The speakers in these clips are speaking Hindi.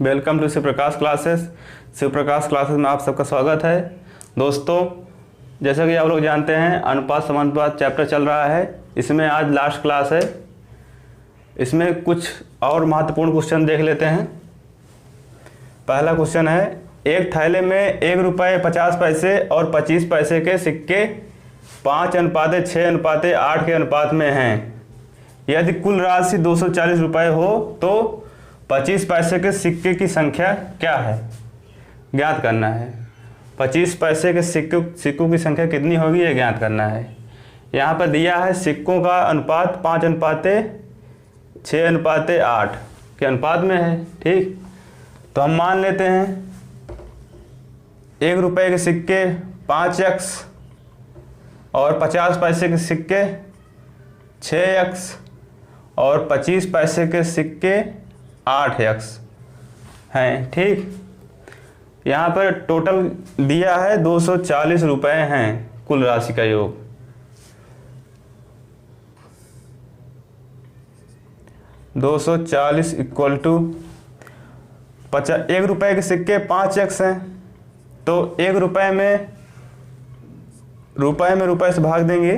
Welcome to Shiv Prakash classes. Shiv Prakash classes में आप सबका स्वागत है। दोस्तों, जैसा कि आप लोग जानते हैं, अनुपात समानुपात चैप्टर चल रहा है। इसमें आज लास्ट क्लास है। इसमें कुछ और महत्वपूर्ण क्वेश्चन देख लेते हैं। पहला क्वेश्चन है, एक थैले में 1 रुपये 50 पैसे और 25 पैसे के सिक्के 5:6:8 के अनुपात में हैं। यदि कुल राशि 240 रुपये हो तो 25 पैसे के सिक्के की संख्या क्या है, ज्ञात करना है। 25 पैसे के सिक्कों की संख्या कितनी होगी, ये ज्ञात करना है। यहाँ पर दिया है सिक्कों का अनुपात 5:6:8 के अनुपात में है। ठीक, तो हम मान लेते हैं 1 रुपये के सिक्के 5x और 50 पैसे के सिक्के 6x और 25 पैसे के सिक्के 8x हैं। ठीक, यहाँ पर टोटल दिया है 240 रुपये हैं कुल राशि का योग। $240 इक्वल टू 1 रुपये के सिक्के 5x हैं, तो 1 रुपये में रुपये से भाग देंगे,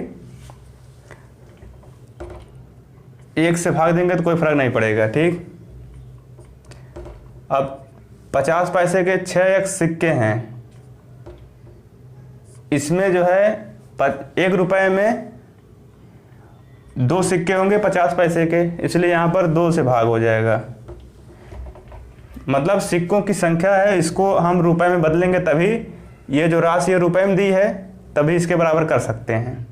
1 से भाग देंगे तो कोई फर्क नहीं पड़ेगा। ठीक, अब 50 पैसे के 6x सिक्के हैं। इसमें जो है 1 रुपये में 2 सिक्के होंगे 50 पैसे के, इसलिए यहाँ पर 2 से भाग हो जाएगा। मतलब सिक्कों की संख्या है, इसको हम रुपए में बदलेंगे तभी ये जो राशि है रुपए में दी है तभी इसके बराबर कर सकते हैं।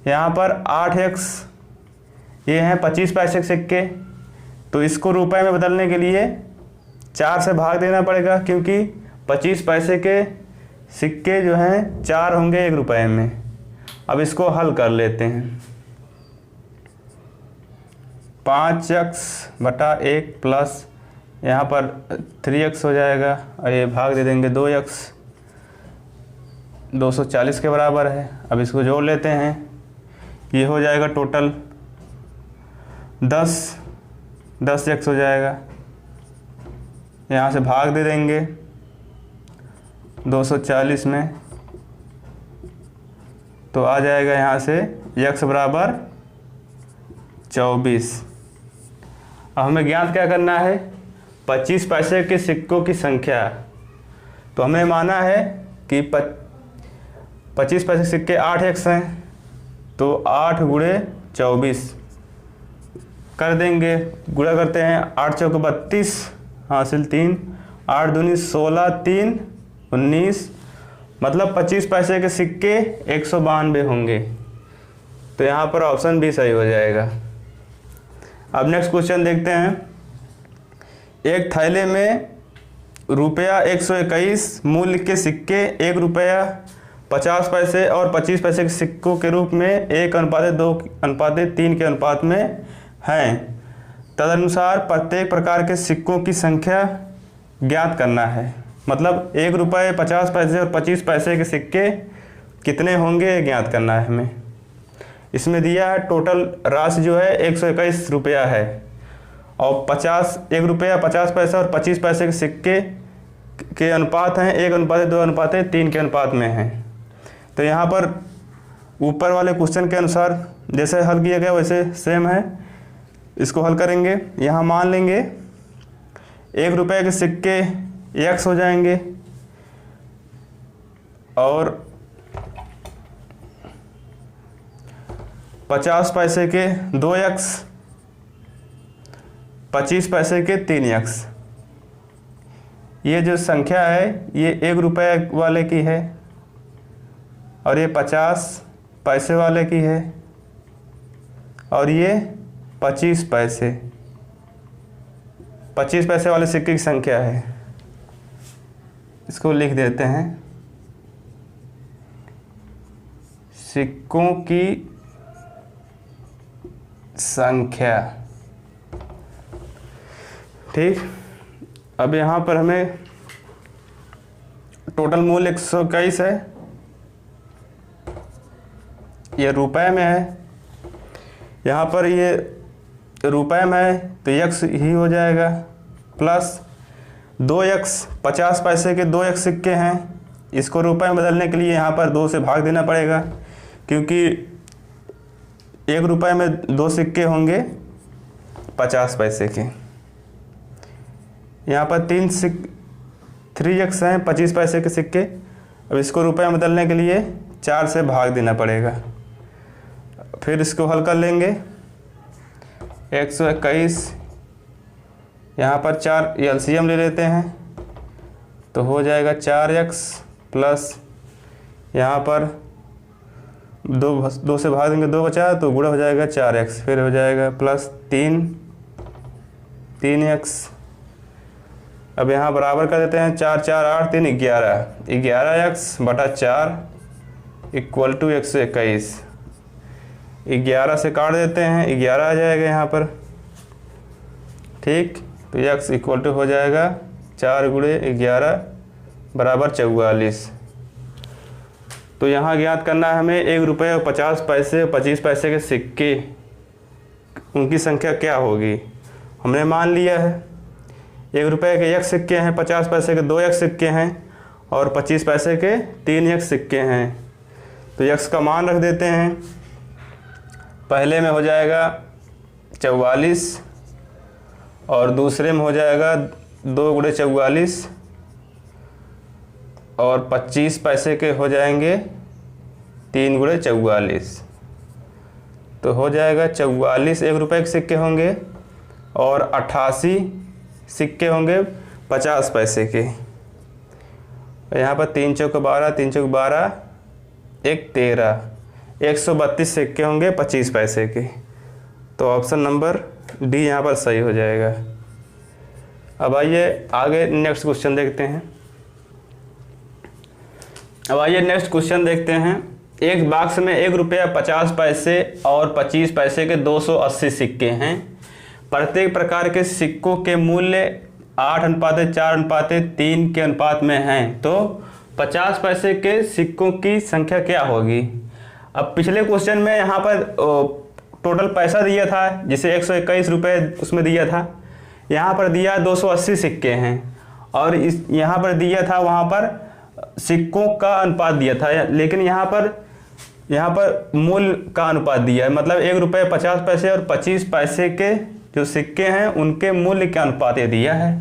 यहाँ पर 8x ये हैं 25 पैसे के सिक्के, तो इसको रुपए में बदलने के लिए 4 से भाग देना पड़ेगा, क्योंकि 25 पैसे के सिक्के जो हैं 4 होंगे 1 रुपये में। अब इसको हल कर लेते हैं। 5x/1 प्लस यहाँ पर 3x हो जाएगा और ये भाग दे देंगे 2x, 240 के बराबर है। अब इसको जोड़ लेते हैं, ये हो जाएगा टोटल 10x हो जाएगा। यहाँ से भाग दे देंगे 240 में, तो आ जाएगा यहाँ से x बराबर 24। अब हमें ज्ञात क्या करना है, 25 पैसे के सिक्कों की संख्या। तो हमने माना है कि 25 पैसे के सिक्के 8x हैं, तो 8 × 24 कर देंगे। गुणा करते हैं, 8 × 4 = 32 हासिल 3, 8 दूनी 16, 3 19, मतलब 25 पैसे के सिक्के 192 होंगे। तो यहाँ पर ऑप्शन भी सही हो जाएगा। अब नेक्स्ट क्वेश्चन देखते हैं। एक थैले में ₹121 मूल्य के सिक्के 1 रुपया 50 पैसे और 25 पैसे के सिक्कों के रूप में 1:2:3 के अनुपात में हैं। तदनुसार प्रत्येक प्रकार के सिक्कों की संख्या ज्ञात करना है। मतलब 1 रुपये 50 पैसे और 25 पैसे के सिक्के कितने होंगे ज्ञात करना है हमें। इसमें दिया है टोटल राशि जो है 121 रुपया है और 1 रुपया 50 पैसा और 25 पैसे के सिक्के के अनुपात हैं 1:2:3 के अनुपात में हैं। तो यहाँ पर ऊपर वाले क्वेश्चन के अनुसार जैसे हल किया गया वैसे सेम है, इसको हल करेंगे। यहाँ मान लेंगे 1 रुपये के सिक्के x हो जाएंगे और 50 पैसे के 2x, 25 पैसे के 3x। ये जो संख्या है ये 1 रुपये वाले की है और ये 50 पैसे वाले की है और ये 25 पैसे वाले सिक्के की संख्या है। इसको लिख देते हैं, सिक्कों की संख्या। ठीक, अब यहाँ पर हमें टोटल मूल्य 121 है, ये रुपए में है। यहाँ पर ये रुपए में है तो x ही हो जाएगा प्लस 2x 50 पैसे के 2x सिक्के हैं, इसको रुपए में बदलने के लिए यहाँ पर 2 से भाग देना पड़ेगा, क्योंकि 1 रुपये में 2 सिक्के होंगे 50 पैसे के। यहाँ पर 3x हैं 25 पैसे के सिक्के। अब इसको रुपए में बदलने के लिए 4 से भाग देना पड़ेगा। फिर इसको हल कर लेंगे। 121, यहाँ पर 4 एलसीएम ले लेते हैं तो हो जाएगा 4x प्लस यहाँ पर 2 से भाग देंगे 2 बचा तो गुणा हो जाएगा 4x, फिर हो जाएगा प्लस 3x। अब यहाँ बराबर कर देते हैं 4 4 8 3 11x बटा 4 इक्वल टू 121। 11 से काट देते हैं 11 आ जाएगा यहाँ पर, ठीक। तो x इक्वल टू हो जाएगा 4 गुणे 11 बराबर 44। तो यहाँ ज्ञात करना है हमें 1 रुपये और 50 पैसे और 25 पैसे के सिक्के, उनकी संख्या क्या होगी। हमने मान लिया है 1 रुपये के 1 सिक्के हैं, 50 पैसे के 2x सिक्के हैं और 25 पैसे के 3x सिक्के हैं। तो x का मान रख देते हैं। पहले में हो जाएगा 44 और दूसरे में हो जाएगा 2 गुणे 44 और 25 पैसे के हो जाएंगे 3 गुणे 44। तो हो जाएगा 44 1 रुपये के सिक्के होंगे और 88 सिक्के होंगे 50 पैसे के। यहाँ पर 3 चौक 12 3 चौक 12 1 13 132 सिक्के होंगे 25 पैसे के। तो ऑप्शन नंबर डी यहाँ पर सही हो जाएगा। अब आइए आगे नेक्स्ट क्वेश्चन देखते हैं। एक बॉक्स में 1 रुपया 50 पैसे और 25 पैसे के 280 सिक्के हैं। प्रत्येक प्रकार के सिक्कों के मूल्य 8:4:3 के अनुपात में हैं, तो 50 पैसे के सिक्कों की संख्या क्या होगी। अब पिछले क्वेश्चन में यहाँ पर टोटल पैसा दिया था जिसे 121 रुपये उसमें दिया था, यहाँ पर दिया 280 सिक्के हैं और इस यहाँ पर दिया था वहाँ पर सिक्कों का अनुपात दिया था, लेकिन यहाँ पर मूल्य का अनुपात दिया है। मतलब 1 रुपये 50 पैसे और 25 पैसे के जो सिक्के हैं उनके मूल्य का अनुपात ये दिया है,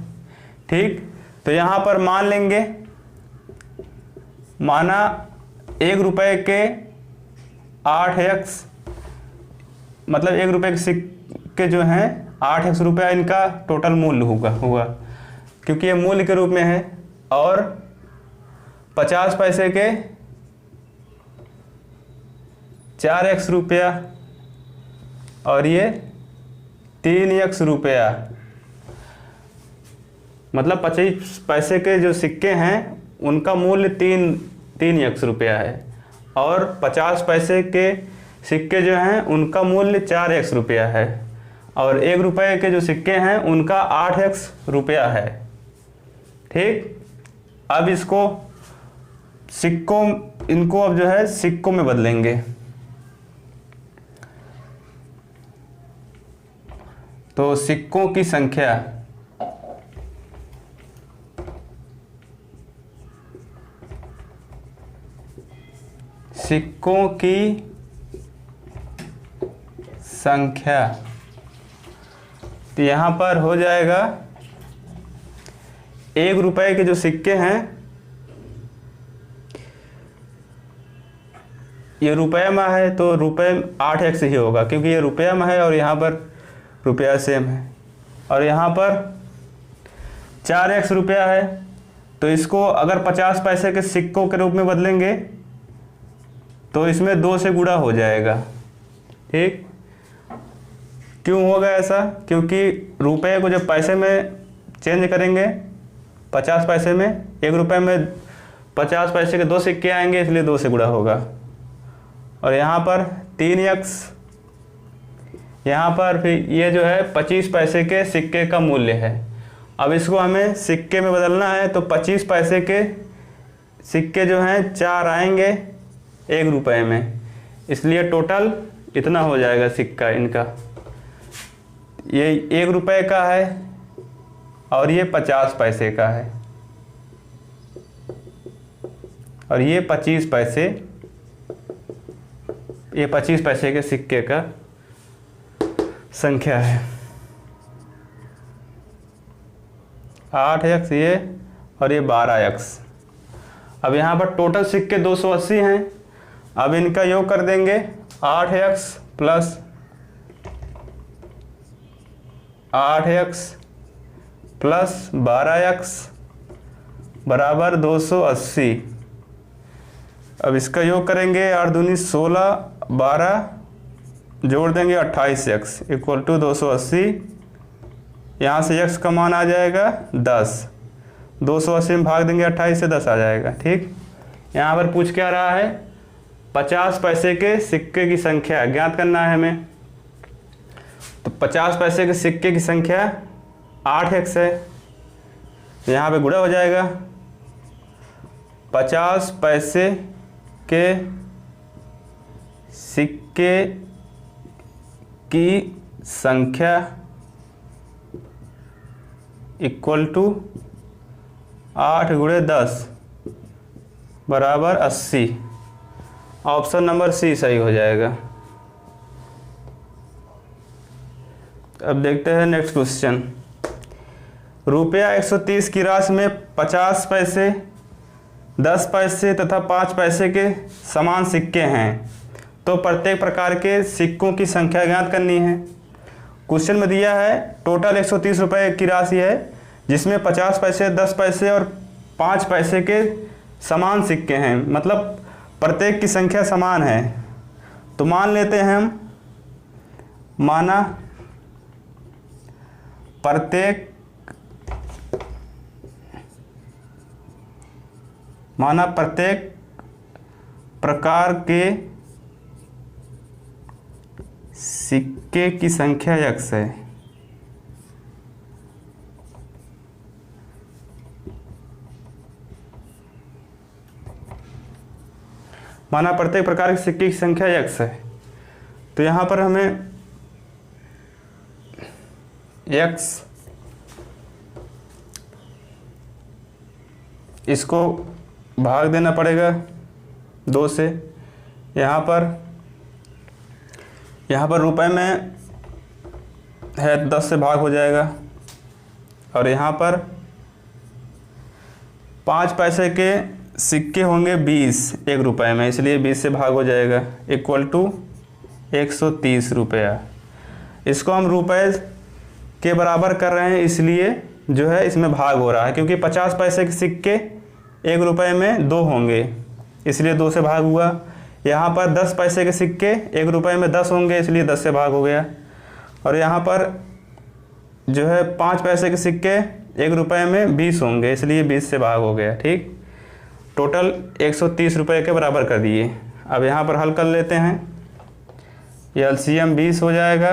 ठीक। तो यहाँ पर मान लेंगे, माना 1 रुपये के 8x, मतलब 1 रुपये के सिक्के जो हैं 8x रुपया इनका टोटल मूल्य हुआ क्योंकि ये मूल्य के रूप में है, और 50 पैसे के 4x रुपया और ये 3x रुपया। मतलब 25 पैसे के जो सिक्के हैं उनका मूल्य 3x रुपया है और 50 पैसे के सिक्के जो हैं उनका मूल्य 4x रुपया है और 1 रुपये के जो सिक्के हैं उनका 8x रुपया है, ठीक। अब इनको अब जो है सिक्कों में बदलेंगे। तो सिक्कों की संख्या तो यहाँ पर हो जाएगा 1 रुपये के जो सिक्के हैं ये रुपये में है तो रुपये 8x ही होगा क्योंकि ये रुपये में है और यहाँ पर रुपया सेम है, और यहाँ पर 4x रुपया है। तो इसको अगर 50 पैसे के सिक्कों के रूप में बदलेंगे तो इसमें 2 से गुणा हो जाएगा, ठीक। क्यों होगा ऐसा, क्योंकि रुपये को जब पैसे में चेंज करेंगे 50 पैसे में, 1 रुपये में 50 पैसे के 2 सिक्के आएंगे इसलिए 2 से गुणा होगा। और यहाँ पर 3x, यहाँ पर फिर ये जो है 25 पैसे के सिक्के का मूल्य है। अब इसको हमें सिक्के में बदलना है तो 25 पैसे के सिक्के जो हैं 4 आएंगे 1 रुपये में, इसलिए टोटल इतना हो जाएगा सिक्का इनका। ये 1 रुपये का है और ये 50 पैसे का है और ये 25 पैसे, ये 25 पैसे के सिक्के का संख्या है। 8x ये और ये 12x। अब यहाँ पर टोटल सिक्के 280 हैं। अब इनका योग कर देंगे 8x plus 8x plus 12x बराबर 280। अब इसका योग करेंगे 8 दूनी 16, 12 जोड़ देंगे 28x इक्वल टू 280। यहाँ से x का मान आ जाएगा 10। 280 में भाग देंगे 28 से 10 आ जाएगा। ठीक, यहाँ पर पूछ क्या रहा है, 50 पैसे के सिक्के की संख्या ज्ञात करना है हमें। तो 50 पैसे के सिक्के की संख्या 8x है, यहाँ पे गुणा हो जाएगा। 50 पैसे के सिक्के की संख्या इक्वल टू 8 गुणे 10 बराबर 80। ऑप्शन नंबर सी सही हो जाएगा। अब देखते हैं नेक्स्ट क्वेश्चन। रुपया 130 की राशि में 50 पैसे, 10 पैसे तथा 5 पैसे के समान सिक्के हैं, तो प्रत्येक प्रकार के सिक्कों की संख्या ज्ञात करनी है। क्वेश्चन में दिया है टोटल 130 रुपये की राशि है जिसमें 50 पैसे, 10 पैसे और 5 पैसे के समान सिक्के हैं, मतलब प्रत्येक की संख्या समान है। तो मान लेते हैं हम, माना प्रत्येक प्रकार के सिक्के की संख्या x है। माना प्रत्येक प्रकार के सिक्के की संख्या x है, तो यहाँ पर हमें x इसको भाग देना पड़ेगा 2 से। यहाँ पर रुपए में है 10 से भाग हो जाएगा और यहाँ पर 5 पैसे के सिक्के होंगे 20 1 रुपए में, इसलिए 20 से भाग हो जाएगा इक्वल टू 130 रुपया। इसको हम रुपए के बराबर कर रहे हैं इसलिए जो है इसमें भाग हो रहा है, क्योंकि 50 पैसे के सिक्के 1 रुपए में 2 होंगे इसलिए 2 से भाग हुआ। यहाँ पर 10 पैसे के सिक्के 1 रुपए में 10 होंगे इसलिए 10 से भाग हो गया। और यहाँ पर जो है 5 पैसे के सिक्के 1 रुपए में 20 होंगे इसलिए 20 से भाग हो गया। ठीक, टोटल 130 रुपये के बराबर कर दिए। अब यहाँ पर हल कर लेते हैं, ये एलसीएम 20 हो जाएगा,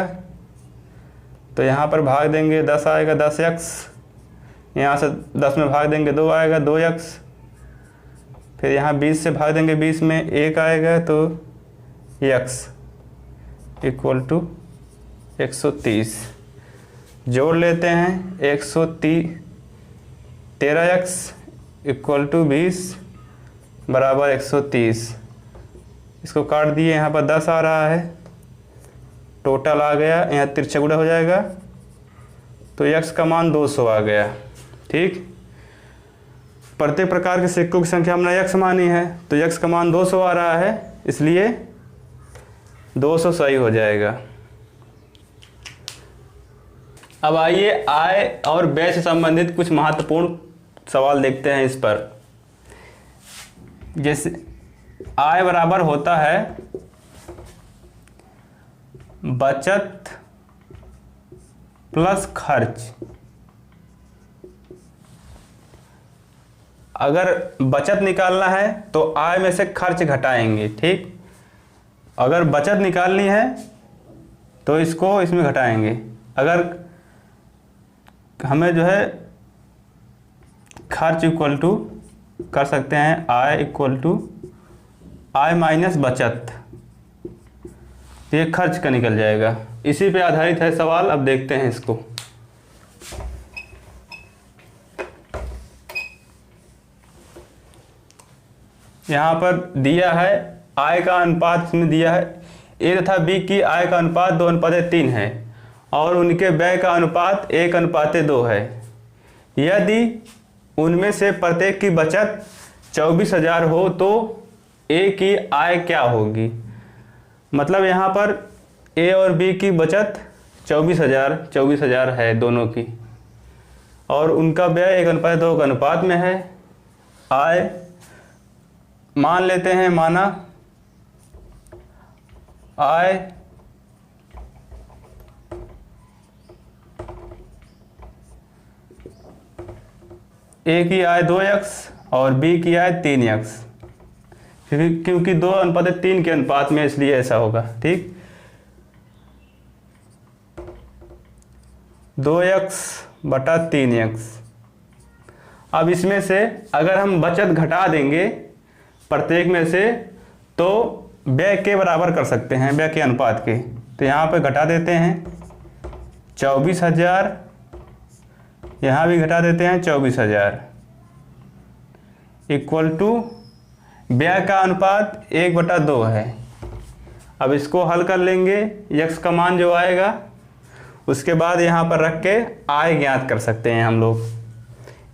तो यहाँ पर भाग देंगे 10 आएगा 10x, यहाँ से 10 में भाग देंगे 2 आएगा 2x, फिर यहाँ 20 से भाग देंगे 20 में 1 आएगा तो x इक्वल टू 130। जोड़ लेते हैं 13x इक्वल टू 20 बराबर 130। इसको काट दिए, यहाँ पर 10 आ रहा है, टोटल आ गया, यहाँ तिरछा गुणा हो जाएगा तो x का मान 200 आ गया। ठीक, प्रत्येक प्रकार के सिक्कों की संख्या हमने x मानी है तो x का मान 200 आ रहा है इसलिए 200 सही हो जाएगा। अब आइए आय और व्यय से संबंधित कुछ महत्वपूर्ण सवाल देखते हैं इस पर। जैसे आय बराबर होता है बचत प्लस खर्च। अगर बचत निकालना है तो आय में से खर्च घटाएंगे। ठीक, अगर बचत निकालनी है तो इसको इसमें घटाएंगे। अगर हमें जो है खर्च इक्वल टू कर सकते हैं आय इक्वल टू आय माइनस बचत, ये खर्च का निकल जाएगा। इसी पे आधारित है सवाल। अब देखते हैं इसको। यहाँ पर दिया है आय का अनुपात इसमें दिया है, ए तथा बी की आय का अनुपात 2:3 है और उनके व्यय का अनुपात 1:2 है। यदि उनमें से प्रत्येक की बचत 24,000 हो तो ए की आय क्या होगी। मतलब यहाँ पर ए और बी की बचत 24,000 है दोनों की, और उनका व्यय 1:2 के अनुपात में है। आय मान लेते हैं, माना आय ए की आय 2x और बी की आय 3x, क्योंकि 2:3 के अनुपात में, इसलिए ऐसा होगा। ठीक, 2x/3x। अब इसमें से अगर हम बचत घटा देंगे प्रत्येक में से तो व्यय के बराबर कर सकते हैं, व्यय के अनुपात के। तो यहाँ पे घटा देते हैं 24,000, यहाँ भी घटा देते हैं 24,000, इक्वल टू व्यय का अनुपात 1/2 है। अब इसको हल कर लेंगे, यक्स का मान जो आएगा उसके बाद यहाँ पर रख के आय ज्ञात कर सकते हैं हम लोग।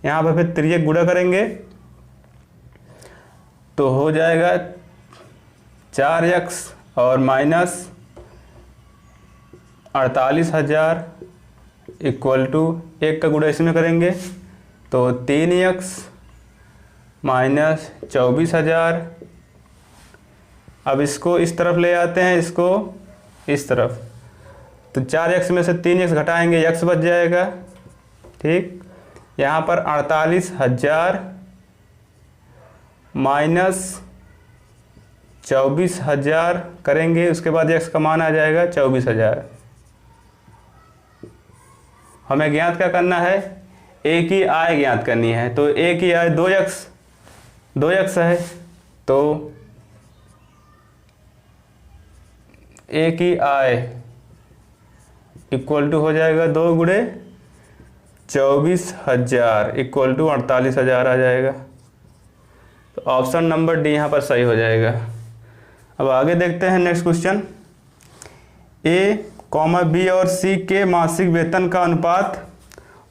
यहाँ पर फिर तिर्यक गुणा करेंगे तो हो जाएगा 4x और माइनस 48,000 इक्वल टू 1 का गुणा इसमें करेंगे तो 3x माइनस 24,000। अब इसको इस तरफ ले आते हैं, इसको इस तरफ, तो 4x में से 3x घटाएंगे, x बच जाएगा। ठीक, यहाँ पर 48,000 माइनस 24,000 करेंगे, उसके बाद x का मान आ जाएगा 24,000। हमें ज्ञात क्या करना है, a की आय ज्ञात करनी है। तो a की आय 2x है, तो a की आय इक्वल टू हो जाएगा 2 गुणे 24,000 इक्वल टू 48,000 आ जाएगा। तो ऑप्शन नंबर डी यहाँ पर सही हो जाएगा। अब आगे देखते हैं नेक्स्ट क्वेश्चन। ए, बी और सी के मासिक वेतन का अनुपात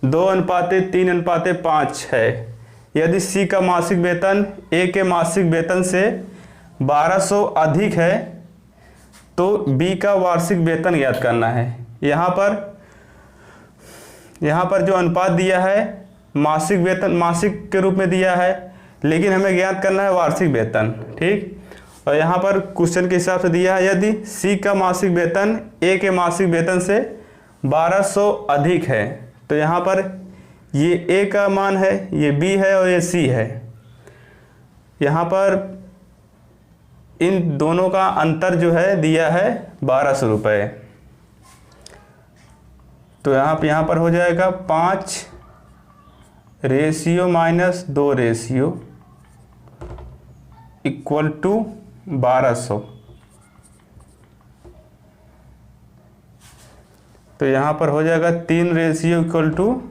2:3:5 है। यदि सी का मासिक वेतन ए के मासिक वेतन से 1200 अधिक है तो बी का वार्षिक वेतन ज्ञात करना है। यहाँ पर जो अनुपात दिया है मासिक वेतन, मासिक के रूप में दिया है, लेकिन हमें ज्ञात करना है वार्षिक वेतन। ठीक, और यहाँ पर क्वेश्चन के हिसाब से दिया है यदि सी का मासिक वेतन ए के मासिक वेतन से 1200 अधिक है, तो यहाँ पर ये ए का मान है, ये बी है और ये सी है। यहाँ पर इन दोनों का अंतर जो है दिया है 1200 रुपये। तो यहाँ पर हो जाएगा 5:-2 इक्वल टू 1200। तो यहाँ पर हो जाएगा 3 इक्वल टू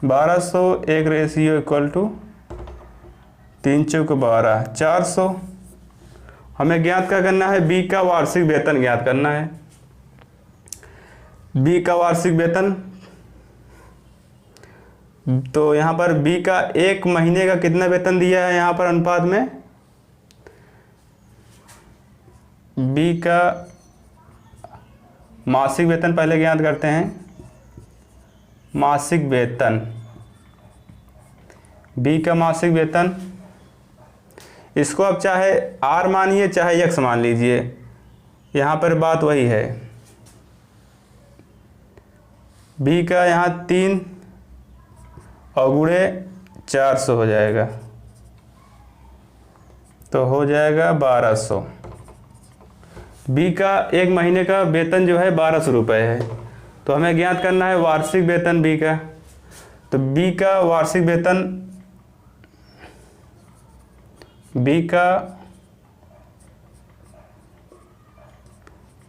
1200, 1 इक्वल टू 3×4 400। हमें ज्ञात क्या करना है, बी का वार्षिक वेतन ज्ञात करना है। बी का वार्षिक वेतन, तो यहाँ पर बी का 1 महीने का कितना वेतन दिया है, यहाँ पर अनुपात में बी का मासिक वेतन पहले ज्ञात करते हैं। मासिक वेतन, बी का मासिक वेतन, इसको आप चाहे आर मानिए चाहे एक्स मान लीजिए, यहाँ पर बात वही है। बी का यहाँ 3 और गुणे 400 हो जाएगा, तो हो जाएगा 1200। बी का 1 महीने का वेतन जो है 1200 रुपये है, तो हमें ज्ञात करना है वार्षिक वेतन बी का। तो बी का वार्षिक वेतन, बी का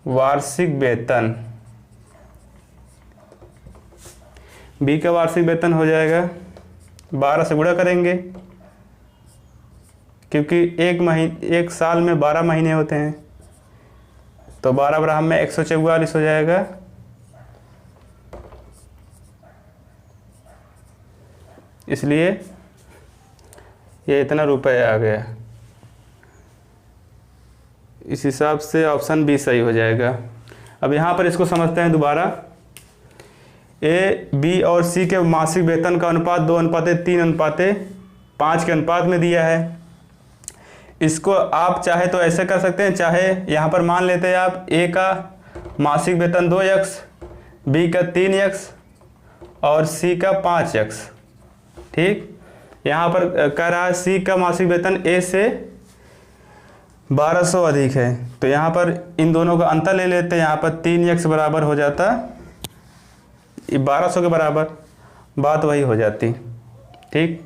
वार्षिक वेतन, बी का वार्षिक वेतन हो जाएगा 12 से गुणा करेंगे क्योंकि एक साल में 12 महीने होते हैं, तो 12 बराबर में 144 हो जाएगा। इसलिए ये इतना रुपये आ गया। इस हिसाब से ऑप्शन बी सही हो जाएगा। अब यहाँ पर इसको समझते हैं दोबारा। ए, बी और सी के मासिक वेतन का अनुपात 2:3:5 के अनुपात में दिया है। इसको आप चाहे तो ऐसे कर सकते हैं, चाहे यहाँ पर मान लेते हैं आप ए का मासिक वेतन 2x, बी का 3x और सी का 5x। ठीक, यहाँ पर कह रहा है सी का मासिक वेतन ए से 1200 अधिक है, तो यहाँ पर इन दोनों का अंतर ले लेते हैं। यहाँ पर 3x बराबर हो जाता 1200 के बराबर, बात वही हो जाती। ठीक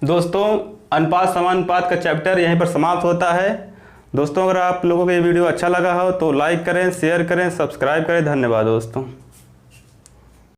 दोस्तों, अनुपात समानुपात का चैप्टर यहीं पर समाप्त होता है। दोस्तों, अगर आप लोगों को ये वीडियो अच्छा लगा हो तो लाइक करें, शेयर करें, सब्सक्राइब करें। धन्यवाद दोस्तों।